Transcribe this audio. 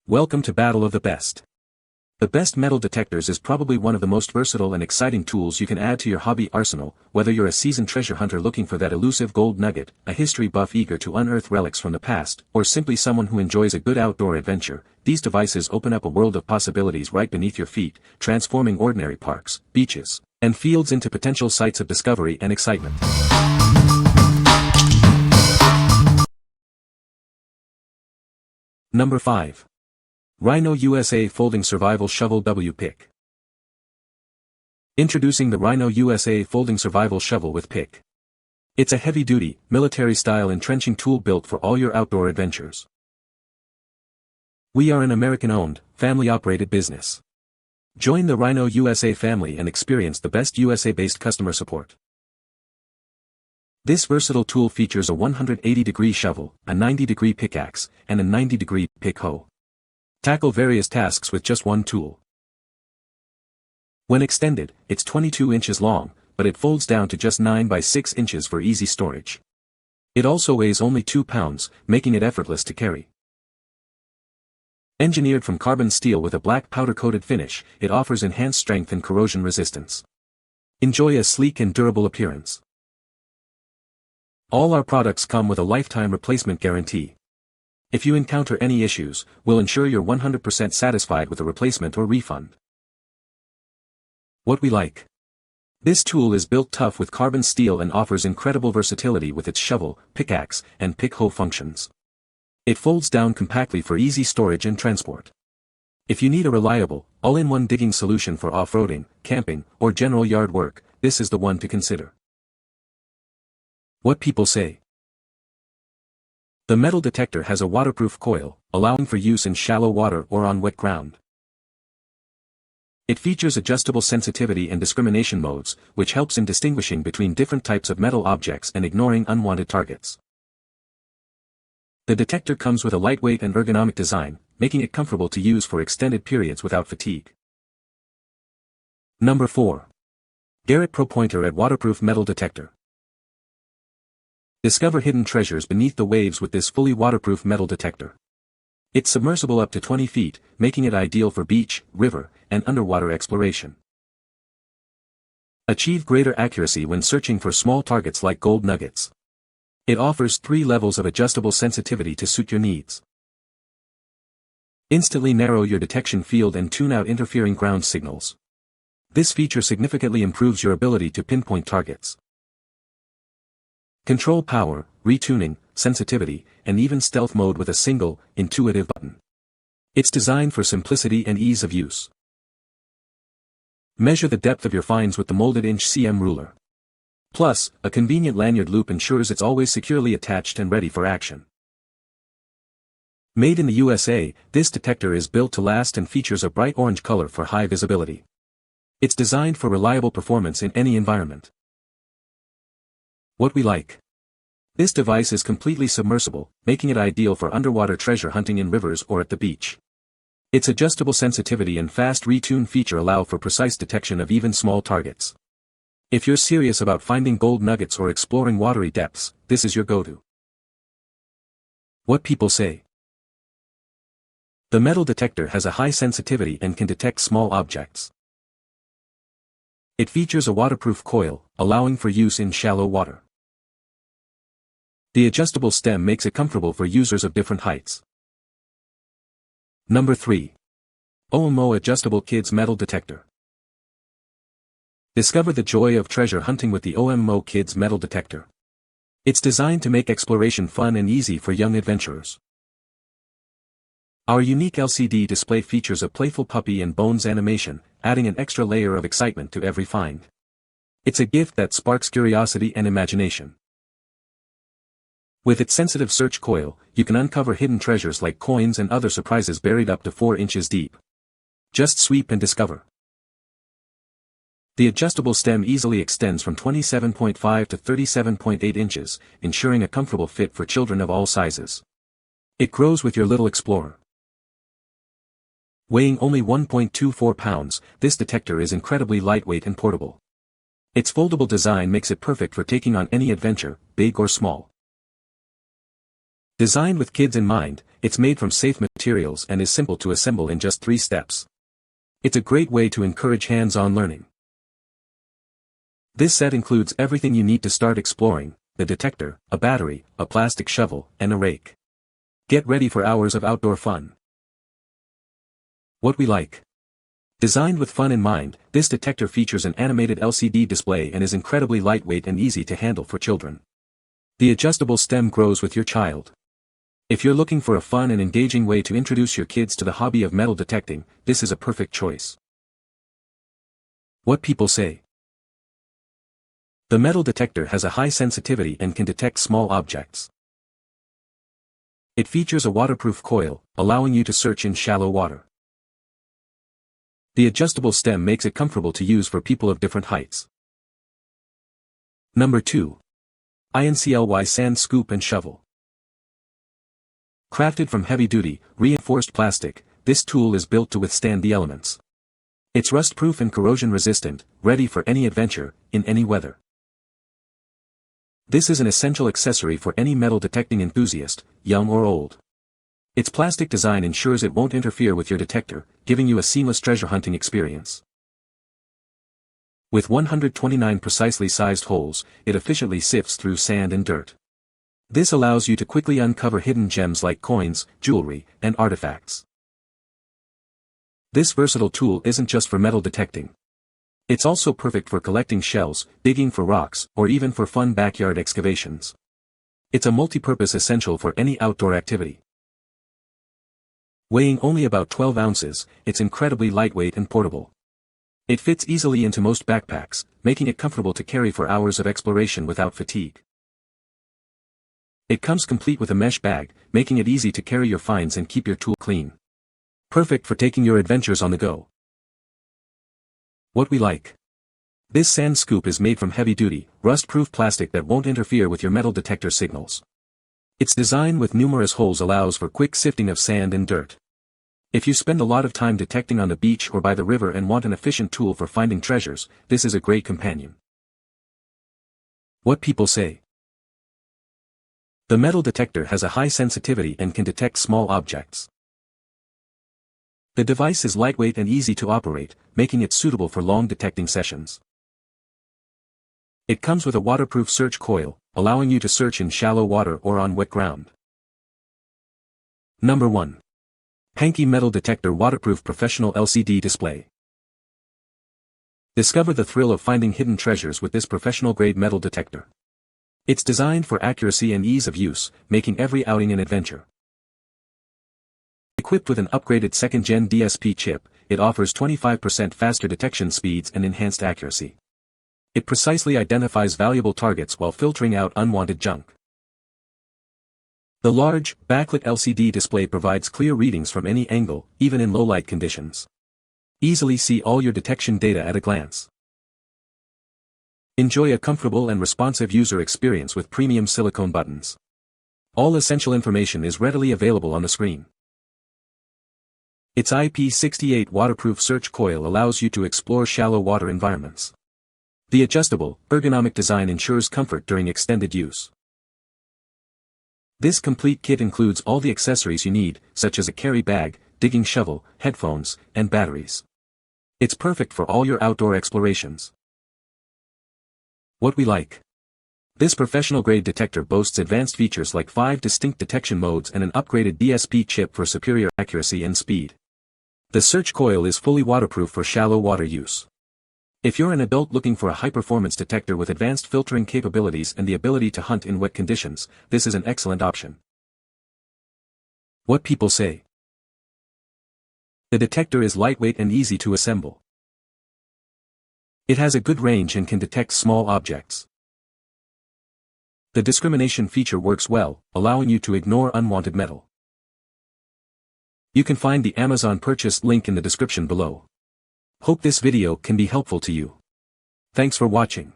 Welcome to Battle of the Best. The best metal detectors is probably one of the most versatile and exciting tools you can add to your hobby arsenal, whether you're a seasoned treasure hunter looking for that elusive gold nugget, a history buff eager to unearth relics from the past, or simply someone who enjoys a good outdoor adventure. These devices open up a world of possibilities right beneath your feet, transforming ordinary parks, beaches, and fields into potential sites of discovery and excitement. Number 5. RHINO USA Folding Survival Shovel W Pick. Introducing the RHINO USA Folding Survival Shovel with Pick. It's a heavy-duty, military-style entrenching tool built for all your outdoor adventures. We are an American-owned, family-operated business. Join the RHINO USA family and experience the best USA-based customer support. This versatile tool features a 180-degree shovel, a 90-degree pickaxe, and a 90-degree pick hoe. Tackle various tasks with just one tool. When extended, it's 22 inches long, but it folds down to just 9 by 6 inches for easy storage. It also weighs only 2 pounds, making it effortless to carry. Engineered from carbon steel with a black powder-coated finish, it offers enhanced strength and corrosion resistance. Enjoy a sleek and durable appearance. All our products come with a lifetime replacement guarantee. If you encounter any issues, we'll ensure you're 100% satisfied with a replacement or refund. What we like. This tool is built tough with carbon steel and offers incredible versatility with its shovel, pickaxe, and pick hoe functions. It folds down compactly for easy storage and transport. If you need a reliable, all-in-one digging solution for off-roading, camping, or general yard work, this is the one to consider. What people say. The Metal Detector has a waterproof coil, allowing for use in shallow water or on wet ground. It features adjustable sensitivity and discrimination modes, which helps in distinguishing between different types of metal objects and ignoring unwanted targets. The detector comes with a lightweight and ergonomic design, making it comfortable to use for extended periods without fatigue. Number 4. Garrett Pro Pointer at Waterproof Metal Detector. Discover hidden treasures beneath the waves with this fully waterproof metal detector. It's submersible up to 20 feet, making it ideal for beach, river, and underwater exploration. Achieve greater accuracy when searching for small targets like gold nuggets. It offers 3 levels of adjustable sensitivity to suit your needs. Instantly narrow your detection field and tune out interfering ground signals. This feature significantly improves your ability to pinpoint targets. Control power, retuning, sensitivity, and even stealth mode with a single, intuitive button. It's designed for simplicity and ease of use. Measure the depth of your finds with the molded inch cm ruler. Plus, a convenient lanyard loop ensures it's always securely attached and ready for action. Made in the USA, this detector is built to last and features a bright orange color for high visibility. It's designed for reliable performance in any environment. What we like. This device is completely submersible, making it ideal for underwater treasure hunting in rivers or at the beach. Its adjustable sensitivity and fast retune feature allow for precise detection of even small targets. If you're serious about finding gold nuggets or exploring watery depths, this is your go-to. What people say. The metal detector has a high sensitivity and can detect small objects. It features a waterproof coil, allowing for use in shallow water. The adjustable stem makes it comfortable for users of different heights. Number 3. OMMO Adjustable Kids Metal Detector. Discover the joy of treasure hunting with the OMMO Kids Metal Detector. It's designed to make exploration fun and easy for young adventurers. Our unique LCD display features a playful puppy and bones animation, adding an extra layer of excitement to every find. It's a gift that sparks curiosity and imagination. With its sensitive search coil, you can uncover hidden treasures like coins and other surprises buried up to 4 inches deep. Just sweep and discover. The adjustable stem easily extends from 27.5 to 37.8 inches, ensuring a comfortable fit for children of all sizes. It grows with your little explorer. Weighing only 1.24 pounds, this detector is incredibly lightweight and portable. Its foldable design makes it perfect for taking on any adventure, big or small. Designed with kids in mind, it's made from safe materials and is simple to assemble in just 3 steps. It's a great way to encourage hands-on learning. This set includes everything you need to start exploring: the detector, a battery, a plastic shovel, and a rake. Get ready for hours of outdoor fun. What we like. Designed with fun in mind, this detector features an animated LCD display and is incredibly lightweight and easy to handle for children. The adjustable stem grows with your child. If you're looking for a fun and engaging way to introduce your kids to the hobby of metal detecting, this is a perfect choice. What people say. The metal detector has a high sensitivity and can detect small objects. It features a waterproof coil, allowing you to search in shallow water. The adjustable stem makes it comfortable to use for people of different heights. Number 2. INCLY Sand Scoop and Shovel. Crafted from heavy-duty, reinforced plastic, this tool is built to withstand the elements. It's rust-proof and corrosion-resistant, ready for any adventure, in any weather. This is an essential accessory for any metal detecting enthusiast, young or old. Its plastic design ensures it won't interfere with your detector, giving you a seamless treasure hunting experience. With 129 precisely sized holes, it efficiently sifts through sand and dirt. This allows you to quickly uncover hidden gems like coins, jewelry, and artifacts. This versatile tool isn't just for metal detecting. It's also perfect for collecting shells, digging for rocks, or even for fun backyard excavations. It's a multi-purpose essential for any outdoor activity. Weighing only about 12 ounces, it's incredibly lightweight and portable. It fits easily into most backpacks, making it comfortable to carry for hours of exploration without fatigue. It comes complete with a mesh bag, making it easy to carry your finds and keep your tool clean. Perfect for taking your adventures on the go. What we like. This sand scoop is made from heavy-duty, rust-proof plastic that won't interfere with your metal detector signals. Its design with numerous holes allows for quick sifting of sand and dirt. If you spend a lot of time detecting on the beach or by the river and want an efficient tool for finding treasures, this is a great companion. What people say. The metal detector has a high sensitivity and can detect small objects. The device is lightweight and easy to operate, making it suitable for long detecting sessions. It comes with a waterproof search coil, allowing you to search in shallow water or on wet ground. Number 1. PANCKY Metal Detector Waterproof Professional LCD Display. Discover the thrill of finding hidden treasures with this professional-grade metal detector. It's designed for accuracy and ease of use, making every outing an adventure. Equipped with an upgraded 2nd-gen DSP chip, it offers 25% faster detection speeds and enhanced accuracy. It precisely identifies valuable targets while filtering out unwanted junk. The large, backlit LCD display provides clear readings from any angle, even in low-light conditions. Easily see all your detection data at a glance. Enjoy a comfortable and responsive user experience with premium silicone buttons. All essential information is readily available on the screen. Its IP68 waterproof search coil allows you to explore shallow water environments. The adjustable, ergonomic design ensures comfort during extended use. This complete kit includes all the accessories you need, such as a carry bag, digging shovel, headphones, and batteries. It's perfect for all your outdoor explorations. What we like. This professional-grade detector boasts advanced features like 5 distinct detection modes and an upgraded DSP chip for superior accuracy and speed. The search coil is fully waterproof for shallow water use. If you're an adult looking for a high-performance detector with advanced filtering capabilities and the ability to hunt in wet conditions, this is an excellent option. What people say. The detector is lightweight and easy to assemble. It has a good range and can detect small objects. The discrimination feature works well, allowing you to ignore unwanted metal. You can find the Amazon purchase link in the description below. Hope this video can be helpful to you. Thanks for watching.